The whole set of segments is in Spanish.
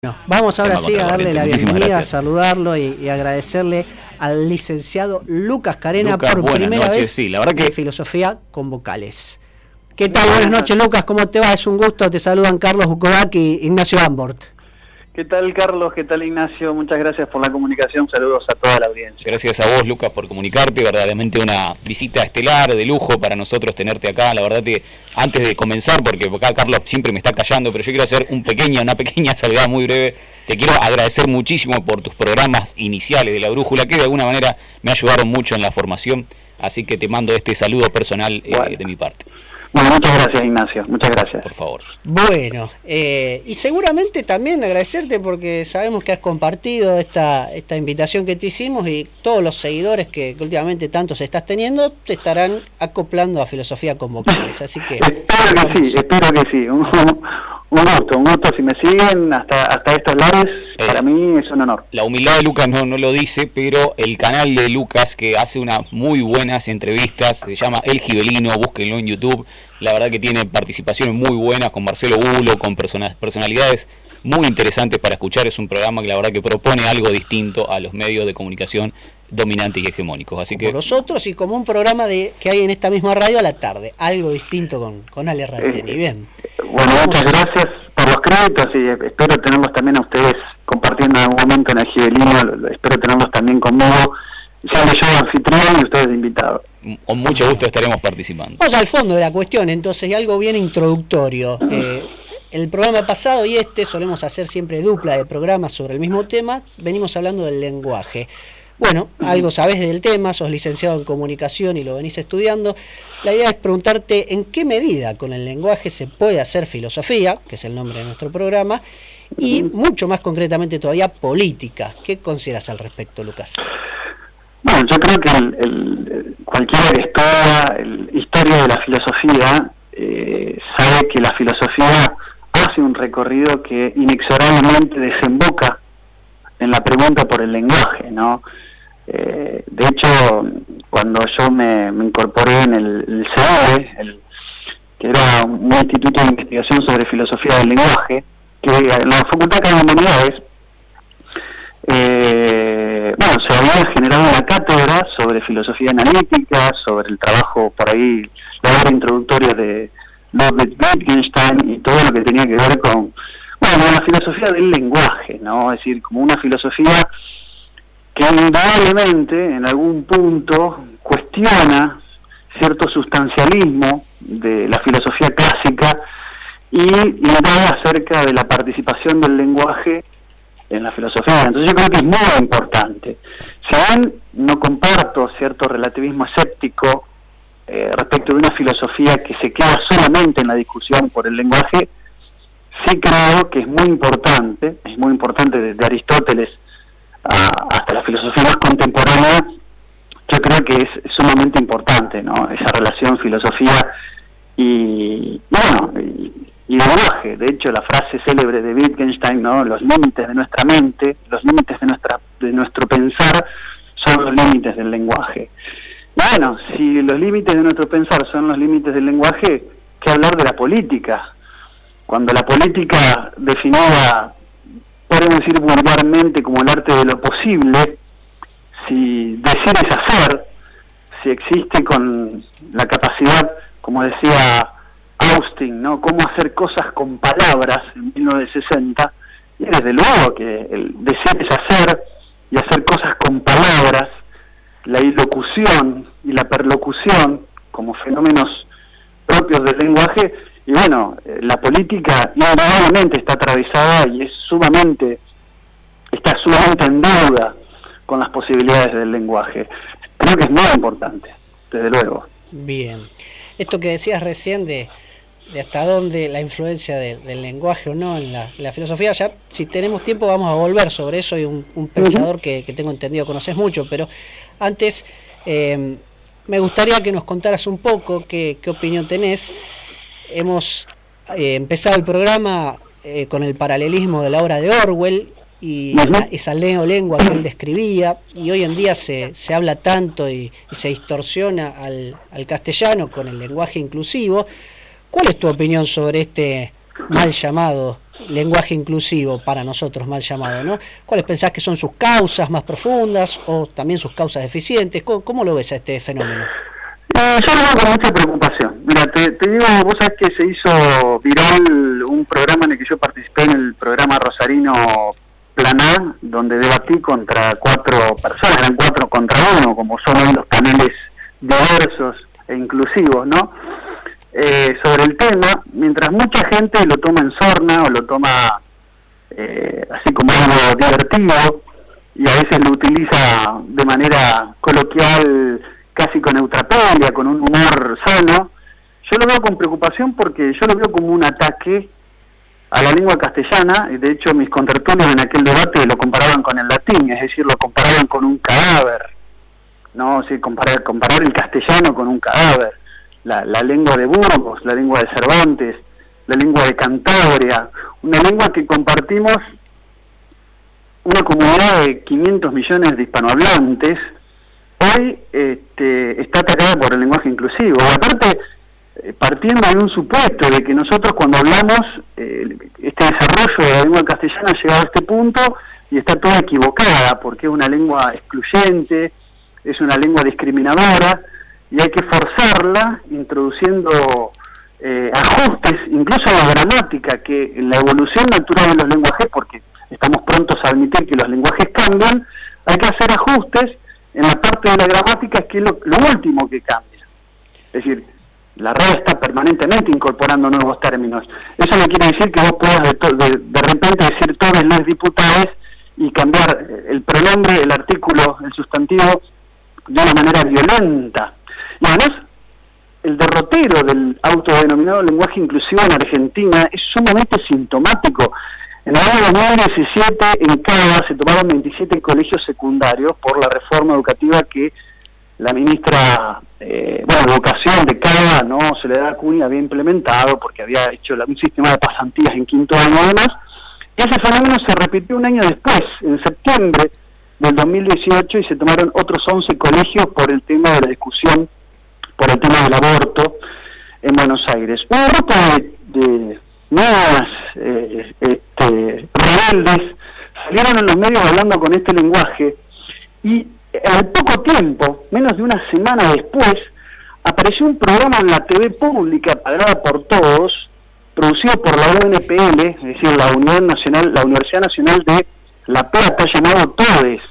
No, vamos ahora sí a darle la bienvenida, a saludarlo y agradecerle al licenciado Lucas Carena por primera vez sí, la verdad que... en Filosofía con Vocales. ¿Qué tal? Buenas noches, Lucas, ¿cómo te va? Es un gusto, te saludan Carlos Bukovac y Ignacio Ambort. ¿Qué tal, Carlos? ¿Qué tal, Ignacio? Muchas gracias por la comunicación, saludos a toda la audiencia. Gracias a vos, Lucas, por comunicarte, verdaderamente una visita estelar, de lujo para nosotros tenerte acá. La verdad que antes de comenzar, porque acá Carlos siempre me está callando, pero yo quiero hacer una pequeña salvedad muy breve. Te quiero agradecer muchísimo por tus programas iniciales de La Brújula, que de alguna manera me ayudaron mucho en la formación, así que te mando este saludo personal de mi parte. Bueno, muchas gracias, Ignacio, muchas gracias. Por favor. Bueno, y seguramente también agradecerte porque sabemos que has compartido esta invitación que te hicimos y todos los seguidores que últimamente tantos estás teniendo se estarán acoplando a Filosofía con Vocales, así que... espero que sí, un gusto, si me siguen hasta estos lares, para mí es un honor. La humildad de Lucas no lo dice, pero el canal de Lucas, que hace unas muy buenas entrevistas, se llama El Gibelino, búsquenlo en YouTube, la verdad que tiene participaciones muy buenas con Marcelo Bulo, con personalidades muy interesantes para escuchar. Es un programa que la verdad que propone algo distinto a los medios de comunicación dominantes y hegemónicos. Así que nosotros y como un programa que hay en esta misma radio a la tarde, algo distinto con Ale Rateni. Bien. Bueno, muchas gracias por los créditos y espero tenerlos también a ustedes compartiendo en algún momento en El Gibelino. Espero tenerlos también conmigo, siendo yo anfitrión y ustedes invitados. Con mucho gusto estaremos participando. Vamos al fondo de la cuestión, entonces, y algo bien introductorio. El programa pasado y solemos hacer siempre dupla de programas sobre el mismo tema. Venimos hablando del lenguaje. Bueno, algo sabés del tema, sos licenciado en comunicación y lo venís estudiando. La idea es preguntarte en qué medida con el lenguaje se puede hacer filosofía, que es el nombre de nuestro programa, y mucho más concretamente todavía política. ¿Qué consideras al respecto, Lucas? Bueno, yo creo que cualquiera que estudia historia de la filosofía sabe que la filosofía hace un recorrido que inexorablemente desemboca en la pregunta por el lenguaje, ¿no? De hecho, cuando yo me incorporé en el CEADE, que era un instituto de investigación sobre filosofía del lenguaje, que en la Facultad de Humanidades, se había generado una cátedra sobre filosofía analítica, sobre el trabajo por ahí, la obra introductoria de Ludwig Wittgenstein y todo lo que tenía que ver con la filosofía del lenguaje, ¿no? Es decir, como una filosofía que indudablemente en algún punto cuestiona cierto sustancialismo de la filosofía clásica y indaga acerca de la participación del lenguaje en la filosofía. Entonces yo creo que es muy importante. Si bien no comparto cierto relativismo escéptico respecto de una filosofía que se queda solamente en la discusión por el lenguaje, sí creo que es muy importante desde Aristóteles hasta la filosofía más contemporánea. Yo creo que es sumamente importante, ¿no? Esa relación filosofía y lenguaje. De hecho, la frase célebre de Wittgenstein, ¿no? Los límites de nuestra mente, los límites de nuestro pensar son los límites del lenguaje. Y bueno, si los límites de nuestro pensar son los límites del lenguaje, ¿qué hablar de la política? Cuando la política, definida, podemos decir vulgarmente, como el arte de lo posible, si decir es hacer, si existe con la capacidad, como decía Austin, ¿no? Cómo hacer cosas con palabras en 1960, y desde luego que el decir es hacer, y hacer cosas con palabras, la ilocución y la perlocución como fenómenos propios del lenguaje. Y bueno, la política indudablemente está atravesada y está sumamente en deuda con las posibilidades del lenguaje. Creo que es muy importante, desde luego. Bien. Esto que decías recién de hasta dónde la influencia del lenguaje o no en la filosofía, ya si tenemos tiempo vamos a volver sobre eso. Y un pensador que tengo entendido conoces mucho, pero antes me gustaría que nos contaras un poco qué opinión tenés. Hemos empezado el programa con el paralelismo de la obra de Orwell y esa neolengua que él describía, y hoy en día se habla tanto y se distorsiona al castellano con el lenguaje inclusivo. ¿Cuál es tu opinión sobre este mal llamado lenguaje inclusivo para nosotros, mal llamado, ¿no? ¿Cuáles pensás que son sus causas más profundas o también sus causas deficientes? ¿Cómo lo ves a este fenómeno? Yo lo veo con mucha preocupación. Mira, te digo, vos sabés que se hizo viral un programa en el que yo participé, en el programa rosarino Plan A, donde debatí contra 4 personas, eran 4 contra 1, como son hoy los paneles diversos e inclusivos, ¿no? Sobre el tema, mientras mucha gente lo toma en sorna o lo toma así como algo divertido y a veces lo utiliza de manera coloquial, casi con eutrapelia, con un humor sano, yo lo veo con preocupación porque yo lo veo como un ataque a la lengua castellana, y de hecho mis contertulios en aquel debate lo comparaban con el latín, es decir, lo comparaban con un cadáver, ¿no? O sea, comparar el castellano con un cadáver, la lengua de Burgos, la lengua de Cervantes, la lengua de Cantabria, una lengua que compartimos una comunidad de 500 millones de hispanohablantes, hoy está atacada por el lenguaje inclusivo. Aparte, partiendo de un supuesto de que nosotros cuando hablamos, este desarrollo de la lengua castellana ha llegado a este punto y está toda equivocada, porque es una lengua excluyente, es una lengua discriminadora, y hay que forzarla introduciendo ajustes, incluso en la gramática, que en la evolución natural de los lenguajes, porque estamos prontos a admitir que los lenguajes cambian, hay que hacer ajustes en la parte de la gramática, que es lo último que cambia. Es decir, la RAE está permanentemente incorporando nuevos términos. Eso no quiere decir que vos puedas de repente decir todos los diputados y cambiar el pronombre, el artículo, el sustantivo de una manera violenta. Y además, el derrotero del autodenominado lenguaje inclusivo en Argentina es sumamente sintomático. En el año 2017 en Cava se tomaron 27 colegios secundarios por la reforma educativa que la ministra de Educación de Cava, ¿no? Soledad Acuña, había implementado porque había hecho un sistema de pasantías en quinto año además. Y ese fenómeno se repitió un año después, en septiembre del 2018, y se tomaron otros 11 colegios por el tema de la discusión, por el tema del aborto en Buenos Aires. Un grupo de nuevas rebeldes salieron en los medios hablando con este lenguaje y al poco tiempo, menos de una semana después, apareció un programa en la TV pública pagada por todos, producido por la UNPL, es decir, la Universidad Nacional de La Plata, llamado Todes.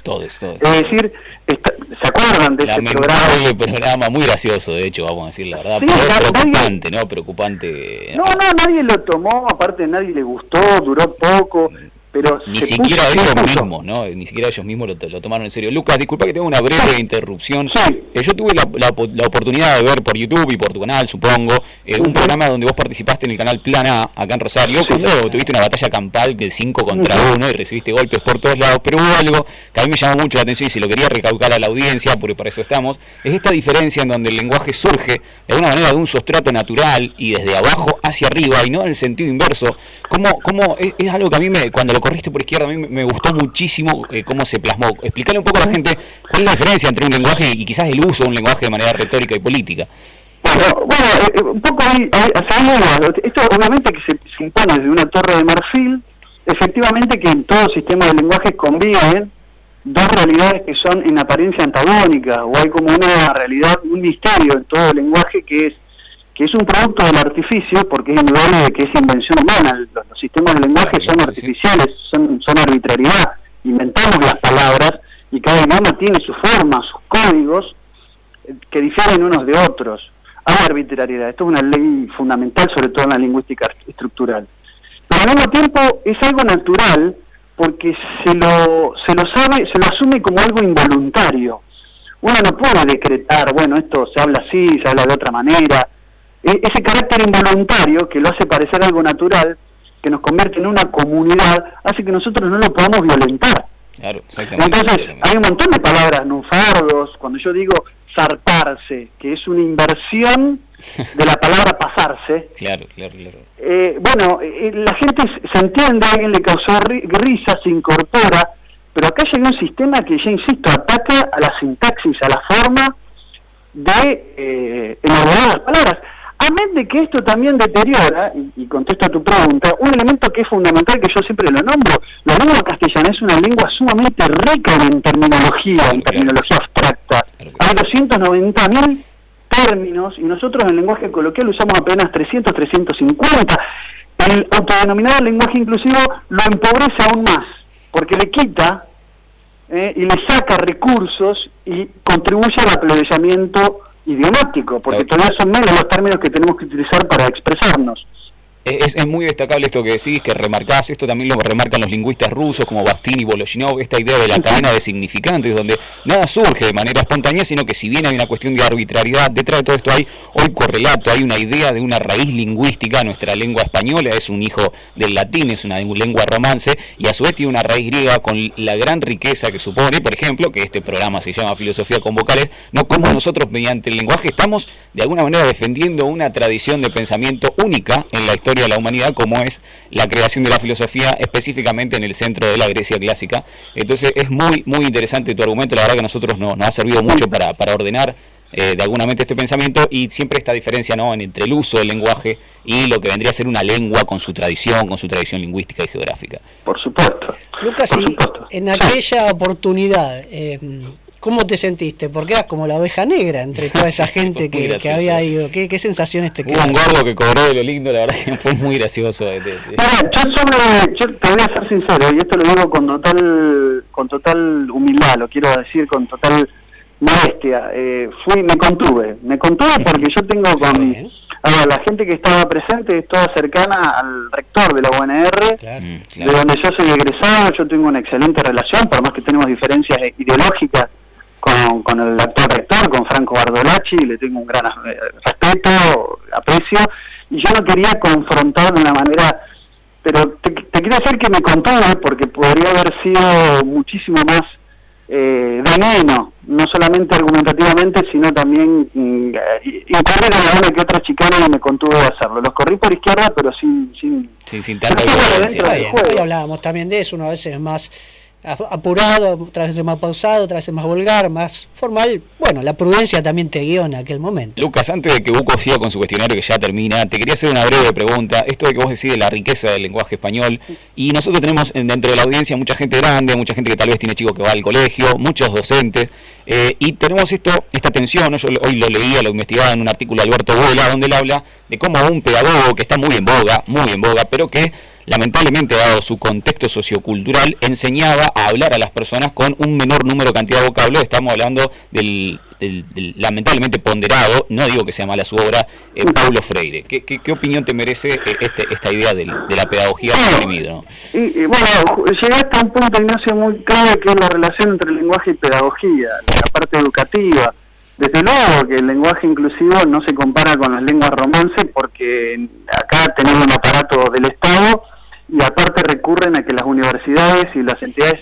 Es decir, ¿se acuerdan de ese programa? Programa muy gracioso, de hecho, vamos a decir la verdad. Sí, preocupante, ¿no? Preocupante. No, nadie lo tomó, aparte nadie le gustó, duró poco. Pero ni siquiera ellos mismos, ¿no? Ni siquiera ellos mismos lo tomaron en serio. Lucas, disculpa que tengo una breve interrupción. Sí. Yo tuve la oportunidad de ver por YouTube y por tu canal, supongo, un programa donde vos participaste en el canal Plan A, acá en Rosario, cuando tuviste una batalla campal de 5 contra 1 y recibiste golpes por todos lados, pero hubo algo que a mí me llamó mucho la atención y se lo quería recalcar a la audiencia, porque para eso estamos, es esta diferencia en donde el lenguaje surge de alguna manera de un sustrato natural y desde abajo hacia arriba y no en el sentido inverso. ¿Cómo es algo que a mí cuando lo corriste por izquierda, a mí me gustó muchísimo cómo se plasmó? Explícale un poco a la gente cuál es la diferencia entre un lenguaje y quizás el uso de un lenguaje de manera retórica y política. Bueno, un poco ahí, esto obviamente que se impone desde una torre de marfil, efectivamente que en todo sistema de lenguaje conviven dos realidades que son en apariencia antagónicas, o hay como una realidad, un misterio en todo el lenguaje que es un producto del artificio, porque es indudable de que es invención humana. Los sistemas de lenguaje son artificiales, son arbitrariedad. Inventamos las palabras y cada idioma tiene su forma, sus códigos, que difieren unos de otros. Hay arbitrariedad. Esto es una ley fundamental, sobre todo en la lingüística estructural. Pero al mismo tiempo es algo natural, porque se lo asume como algo involuntario. Uno no puede decretar, bueno, esto se habla así, se habla de otra manera. Ese carácter involuntario que lo hace parecer algo natural, que nos convierte en una comunidad, hace que nosotros no lo podamos violentar. Claro, exactamente. Entonces, hay un montón de palabras, lunfardos, cuando yo digo zarparse, que es una inversión de la palabra pasarse. Claro. La gente se entiende, a alguien le causó risa, se incorpora, pero acá llega un sistema que, ya insisto, ataca a la sintaxis, a la forma de elaborar las palabras. Amén de que esto también deteriora, y contesto a tu pregunta, un elemento que es fundamental, que yo siempre lo nombro: la lengua castellana es una lengua sumamente rica en terminología abstracta. Hay 290.000 términos, y nosotros en el lenguaje coloquial usamos apenas 300, 350. El autodenominado lenguaje inclusivo lo empobrece aún más, porque le quita y le saca recursos y contribuye al aplebeyamiento idiomático, porque todavía son menos los términos que tenemos que utilizar para expresarnos. Es muy destacable esto que decís, que remarcás. Esto también lo remarcan los lingüistas rusos como Bakhtin y Voloshinov, esta idea de la cadena de significantes, donde nada surge de manera espontánea, sino que si bien hay una cuestión de arbitrariedad, detrás de todo esto hay hoy correlato, hay una idea de una raíz lingüística. Nuestra lengua española es un hijo del latín, es una lengua romance, y a su vez tiene una raíz griega con la gran riqueza que supone, por ejemplo, que este programa se llama Filosofía con Vocales, no como nosotros mediante el lenguaje estamos de alguna manera defendiendo una tradición de pensamiento única en la historia de la humanidad, como es la creación de la filosofía, específicamente en el centro de la Grecia clásica. Entonces es muy interesante tu argumento. La verdad que a nosotros nos ha servido mucho para ordenar de alguna manera este pensamiento, y siempre esta diferencia, ¿no?, entre el uso del lenguaje y lo que vendría a ser una lengua con su tradición lingüística y geográfica. Por supuesto. Lucas, en aquella oportunidad, ¿cómo te sentiste? Porque eras como la oveja negra entre toda esa gente que había ido. ¿Qué sensaciones te quedaron? Hubo un gordo que cobró de lo lindo, la verdad que fue muy gracioso. Yo te voy a ser sincero, y esto lo digo con total humildad, lo quiero decir con total modestia. Me contuve porque yo tengo la gente que estaba presente es toda cercana al rector de la UNR, de donde yo soy egresado. Yo tengo una excelente relación, por más que tenemos diferencias ideológicas con el actual rector, con Franco Bardolacci, le tengo un gran respeto, aprecio, y yo no quería confrontar de una manera, pero te quiero decir que me contuve, porque podría haber sido muchísimo más veneno, no solamente argumentativamente, sino también incurrir en alguna que otra chicana, y me contuve de hacerlo. Los corrí por izquierda, pero sin tanta violencia. Hoy hablábamos también de eso, uno a veces más apurado, otras veces más pausado, otras veces más vulgar, más formal. Bueno, la prudencia también te guió en aquel momento. Lucas, antes de que Buco siga con su cuestionario, que ya termina, te quería hacer una breve pregunta. Esto de que vos decís de la riqueza del lenguaje español, y nosotros tenemos dentro de la audiencia mucha gente grande, mucha gente que tal vez tiene chicos que va al colegio, muchos docentes, y tenemos esta tensión, ¿no? Yo hoy lo leía, lo investigaba en un artículo de Alberto Vuela, donde él habla de cómo un pedagogo que está muy en boga, pero que lamentablemente, dado su contexto sociocultural, enseñaba a hablar a las personas con un menor número de cantidad de vocablos. Estamos hablando del lamentablemente ponderado, no digo que sea mala su obra, Paulo Freire. ¿Qué opinión te merece esta idea de la pedagogía oprimida, ¿no? Y bueno, llegaste a un punto, Ignacio, muy clave, que es la relación entre lenguaje y pedagogía, la parte educativa. Desde luego que el lenguaje inclusivo no se compara con las lenguas romances, porque acá tenemos un aparato del Estado, y aparte recurren a que las universidades y las entidades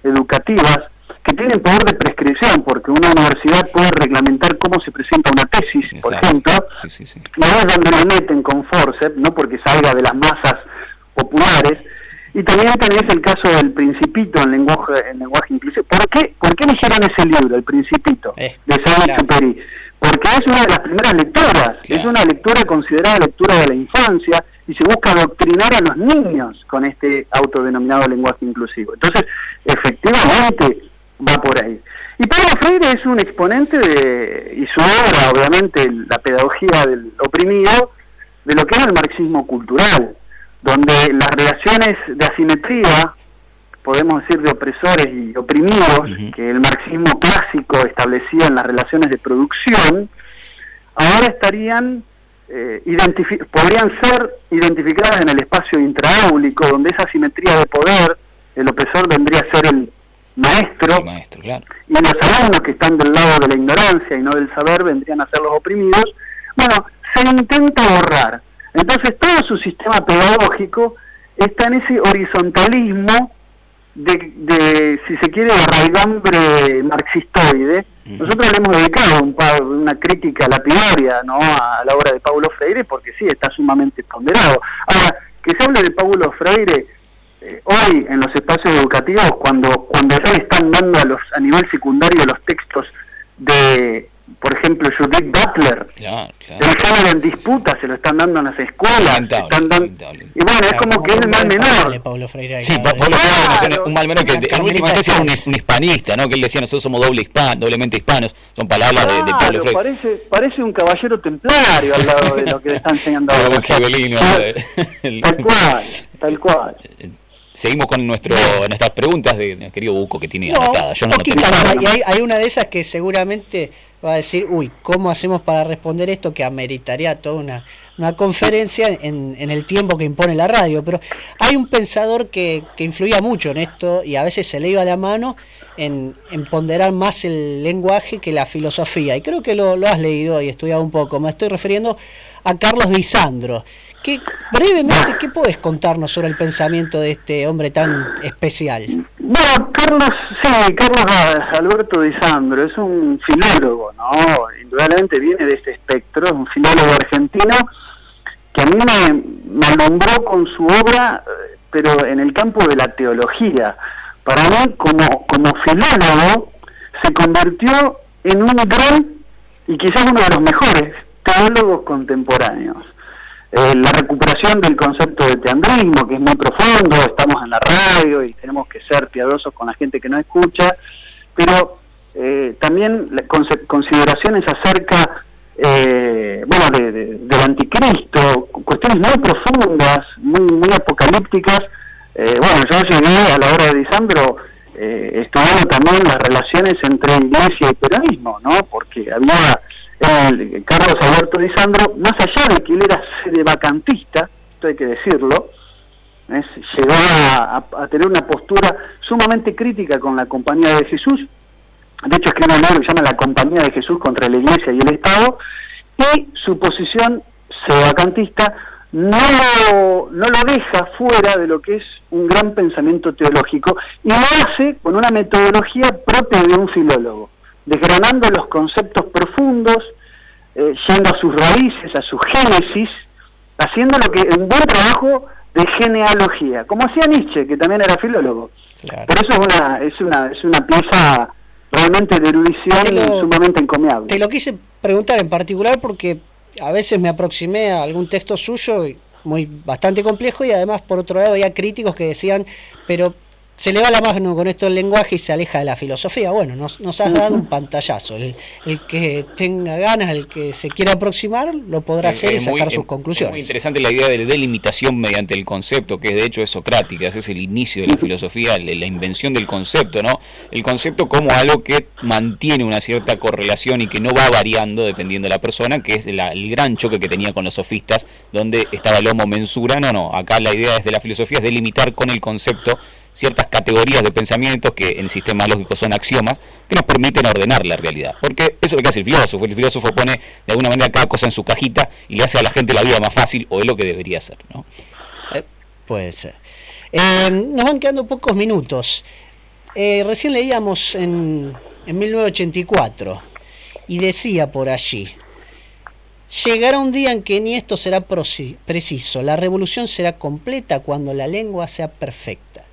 educativas, que tienen poder de prescripción, porque una universidad puede reglamentar cómo se presenta una tesis, por ejemplo, no es donde lo meten con forceps, no porque salga de las masas populares. Y también tenés el caso del Principito en lenguaje inclusivo. ¿Por qué eligieron ese libro, El Principito, de Saint-Exupéry? Porque es una de las primeras lecturas, es una lectura considerada lectura de la infancia, y se busca adoctrinar a los niños con este autodenominado lenguaje inclusivo. Entonces, efectivamente, va por ahí. Y Paulo Freire es un exponente y su obra, obviamente, la pedagogía del oprimido, de lo que es el marxismo cultural, donde las relaciones de asimetría, podemos decir de opresores y oprimidos, que el marxismo clásico establecía en las relaciones de producción, ahora estarían podrían ser identificadas en el espacio intraáulico, donde esa asimetría de poder, el opresor vendría a ser el maestro, claro, y los alumnos que están del lado de la ignorancia y no del saber vendrían a ser los oprimidos. Bueno, se intenta borrar. Entonces todo su sistema pedagógico está en ese horizontalismo de si se quiere, de raigambre marxistoide. Nosotros le hemos dedicado una crítica lapidaria, ¿no?, a la obra de Paulo Freire, porque sí, está sumamente ponderado. Ahora, que se hable de Paulo Freire hoy en los espacios educativos, cuando ya le están dando a nivel secundario los textos de, por ejemplo, ejemplo, Judith Butler. Claro. El género en disputa se lo están dando en las escuelas. Lamentable. Y bueno, es como que es el mal menor. Paulo Freire. Sí, Paulo Freire, un mal menor que en última instancia era un hispanista, ¿no? Que él decía, nosotros somos doblemente hispanos. Son palabras de Paulo Freire. Parece un caballero templario al lado de lo que le están enseñando ahora. Tal cual. Seguimos con nuestras preguntas de querido Buco que tiene anotada. Yo no hay una de esas que seguramente va a decir, ¿cómo hacemos para responder esto? Que ameritaría toda una conferencia en el tiempo que impone la radio. Pero hay un pensador que influía mucho en esto y a veces se le iba la mano en ponderar más el lenguaje que la filosofía. Y creo que lo has leído y estudiado un poco. Me estoy refiriendo a Carlos Di Sandro. Brevemente, ¿qué podés contarnos sobre el pensamiento de este hombre tan especial? Bueno, Carlos Alberto Di Sandro es un filólogo, ¿no? Indudablemente viene de este espectro, es un filólogo argentino que a mí me alumbró con su obra, pero en el campo de la teología. Para mí, como filólogo, se convirtió en un gran y quizás uno de los mejores teólogos contemporáneos. La recuperación del concepto de teandrismo, que es muy profundo, estamos en la radio y tenemos que ser piadosos con la gente que nos escucha, pero también consideraciones acerca del anticristo, cuestiones muy profundas, muy apocalípticas. Yo llegué a la obra de Di Sandro estudiando también las relaciones entre iglesia y peronismo, ¿no? Porque había Carlos Alberto Di Sandro, más allá de que él era sedevacantista, esto hay que decirlo, llegó a tener una postura sumamente crítica con la Compañía de Jesús. De hecho escribe un libro que se llama La Compañía de Jesús contra la Iglesia y el Estado, y su posición sedevacantista no lo deja fuera de lo que es un gran pensamiento teológico, y lo hace con una metodología propia de un filólogo, desgranando los conceptos profundos, yendo a sus raíces, a su génesis, haciendo un buen trabajo de genealogía, como hacía Nietzsche, que también era filólogo. Claro. Pero eso es una pieza realmente de erudición sumamente encomiable. Te lo quise preguntar en particular porque a veces me aproximé a algún texto suyo bastante complejo, y además por otro lado había críticos que decían, pero se le va la mano con esto del lenguaje y se aleja de la filosofía. Bueno, nos has dado un pantallazo. El que tenga ganas, el que se quiera aproximar, lo podrá hacer y sacar sus conclusiones. Es muy interesante la idea de delimitación mediante el concepto, que de hecho es socrática, ese es el inicio de la filosofía, la invención del concepto, ¿no? El concepto como algo que mantiene una cierta correlación y que no va variando dependiendo de la persona, que es el gran choque que tenía con los sofistas, donde estaba el homo mensura. No, acá la idea desde la filosofía es delimitar con el concepto ciertas categorías de pensamientos que en sistemas lógicos son axiomas, que nos permiten ordenar la realidad. Porque eso es lo que hace el filósofo. El filósofo pone de alguna manera cada cosa en su cajita y le hace a la gente la vida más fácil, o es lo que debería ser, ¿no? Puede ser. Nos van quedando pocos minutos. Recién leíamos en 1984 y decía por allí: llegará un día en que ni esto será preciso, la revolución será completa cuando la lengua sea perfecta.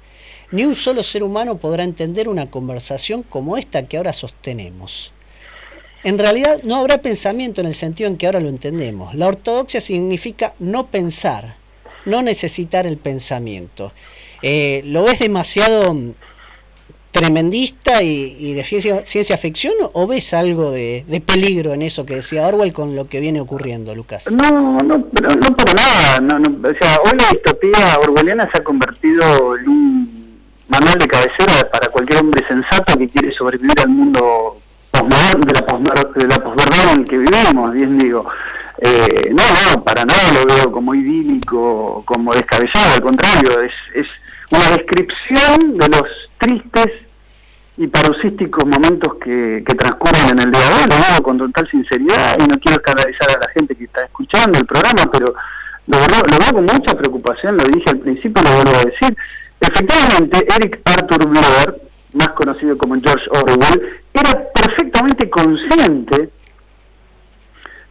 Ni un solo ser humano podrá entender una conversación como esta que ahora sostenemos. En realidad no habrá pensamiento en el sentido en que ahora lo entendemos. La ortodoxia significa no pensar, no necesitar el pensamiento. ¿Lo ves demasiado tremendista y de ciencia ficción, o ves algo de peligro en eso que decía Orwell con lo que viene ocurriendo, Lucas? No para nada. O sea, hoy la distopía orwelliana se ha convertido en un manual de cabecera para cualquier hombre sensato que quiere sobrevivir al mundo de la posverdad en el que vivimos, bien digo. No, para nada lo veo como idílico, como descabellado, al contrario, es una descripción de los tristes y paroxísticos momentos que transcurren en el día de hoy. Lo digo con total sinceridad y no quiero escandalizar a la gente que está escuchando el programa, pero lo veo con mucha preocupación, lo dije al principio, lo vuelvo a decir. Efectivamente, Eric Arthur Blair, más conocido como George Orwell, era perfectamente consciente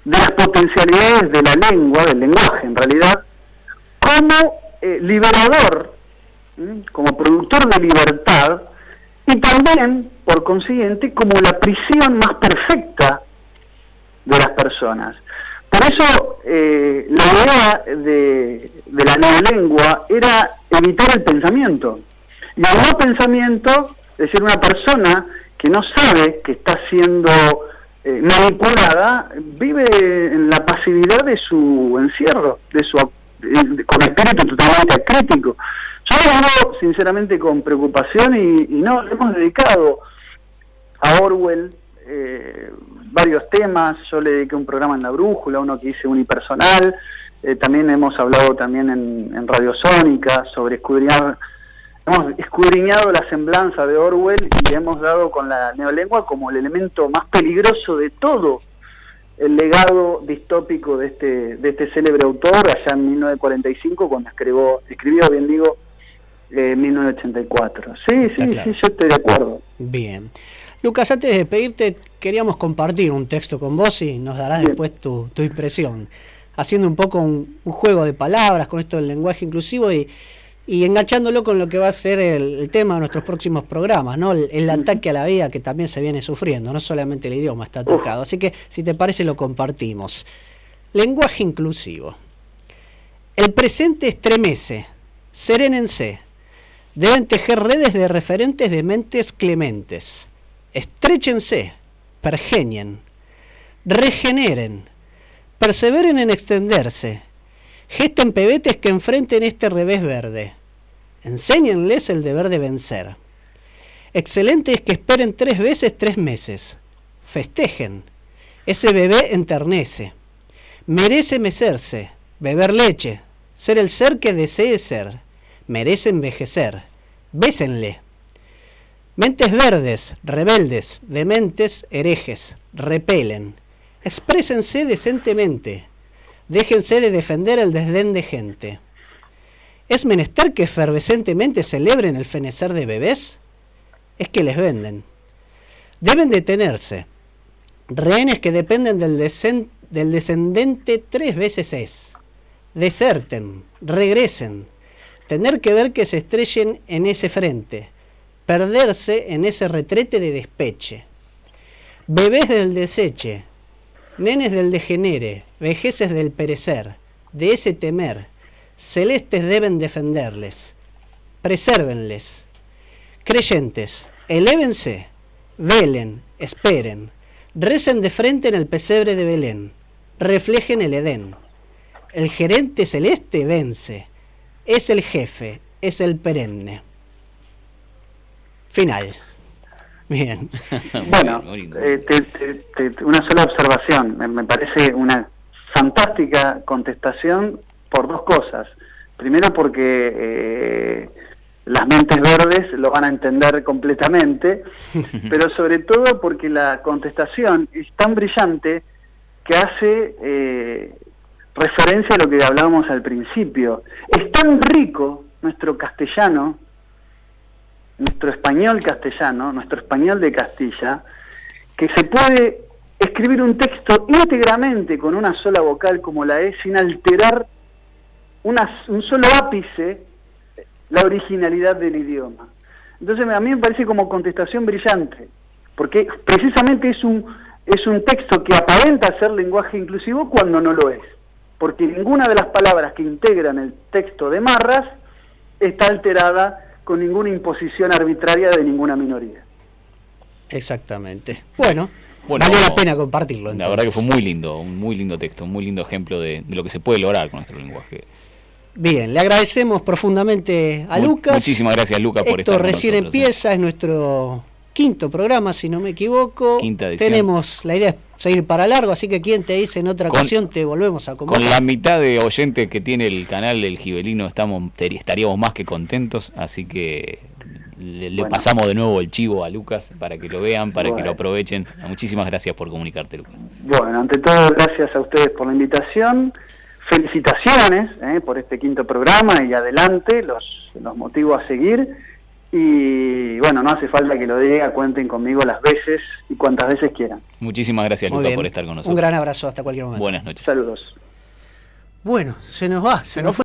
de las potencialidades de la lengua, del lenguaje en realidad, como liberador, como productor de libertad, y también, por consiguiente, como la prisión más perfecta de las personas. Por eso la idea de la neolengua era evitar el pensamiento. Y el no pensamiento, es decir, una persona que no sabe que está siendo manipulada, vive en la pasividad de su encierro, con espíritu totalmente acrítico. Yo lo hago sinceramente con preocupación y no, le hemos dedicado a Orwell varios temas. Yo le dediqué un programa en La Brújula, uno que hice unipersonal, también hemos hablado también en Radio Sónica sobre hemos escudriñado la semblanza de Orwell y hemos dado con la neolengua como el elemento más peligroso de todo el legado distópico de este célebre autor allá en 1945 cuando escribió 1984. Sí, claro. Sí, yo estoy de acuerdo. Bien. Lucas, antes de despedirte, queríamos compartir un texto con vos y nos darás después tu impresión, haciendo un poco un juego de palabras con esto del lenguaje inclusivo y enganchándolo con lo que va a ser el tema de nuestros próximos programas, ¿no? El ataque a la vida que también se viene sufriendo, no solamente el idioma está atacado. Así que, si te parece, lo compartimos. Lenguaje inclusivo. El presente estremece, serénense. Deben tejer redes de referentes de mentes clementes. Estréchense, pergenien, regeneren, perseveren en extenderse. Gesten pebetes que enfrenten este revés verde. Enséñenles el deber de vencer. Excelente es que esperen 3 veces 3 meses. Festejen. Ese bebé enternece. Merece mecerse, beber leche, ser el ser que desee ser. Merece envejecer. Bésenle. Mentes verdes, rebeldes, dementes, herejes, repelen. Exprésense decentemente. Déjense de defender el desdén de gente. ¿Es menester que efervescentemente celebren el fenecer de bebés? Es que les venden. Deben detenerse. Rehenes que dependen del descendente 3 veces es. Deserten, regresen. Tener que ver que se estrellen en ese frente. Perderse en ese retrete de despeche. Bebés del deseche. Nenes del degenere, vejeces del perecer, de ese temer, celestes deben defenderles, presérvenles. Creyentes, elévense, velen, esperen, recen de frente en el pesebre de Belén, reflejen el Edén. El gerente celeste vence, es el jefe, es el perenne. Final. Bien. Bueno, una sola observación. Me parece una fantástica contestación por 2 cosas. Primero porque las mentes verdes lo van a entender completamente, pero sobre todo porque la contestación es tan brillante que hace referencia a lo que hablábamos al principio. Es tan rico nuestro castellano, nuestro español castellano, nuestro español de Castilla, que se puede escribir un texto íntegramente con una sola vocal como la E, sin alterar un solo ápice la originalidad del idioma. Entonces a mí me parece como contestación brillante, porque precisamente es un texto que aparenta ser lenguaje inclusivo cuando no lo es, porque ninguna de las palabras que integran el texto de Marras está alterada con ninguna imposición arbitraria de ninguna minoría. Exactamente. Bueno, valió la pena compartirlo. Entonces. La verdad que fue muy lindo, un muy lindo texto, un muy lindo ejemplo de lo que se puede lograr con nuestro lenguaje. Bien, le agradecemos profundamente a Lucas. Muchísimas gracias, Lucas, por estar con nosotros. Esto recién empieza, es nuestro 5º programa, si no me equivoco. 5ª edición. Tenemos la idea de seguir para largo, así que quien te dice en otra ocasión te volvemos a convocar. Con la mitad de oyentes que tiene el canal del Gibelino estaríamos más que contentos, así que le pasamos de nuevo el chivo a Lucas para que lo vean, para que lo aprovechen. Muchísimas gracias por comunicarte, Lucas. Bueno, ante todo, gracias a ustedes por la invitación. Felicitaciones por este 5º programa y adelante, los motivo a seguir. Y bueno, no hace falta que lo diga, cuenten conmigo las veces y cuantas veces quieran. Muchísimas gracias, Lucas, por estar con nosotros. Un gran abrazo, hasta cualquier momento. Buenas noches. Saludos. Bueno, se nos va, se nos fue.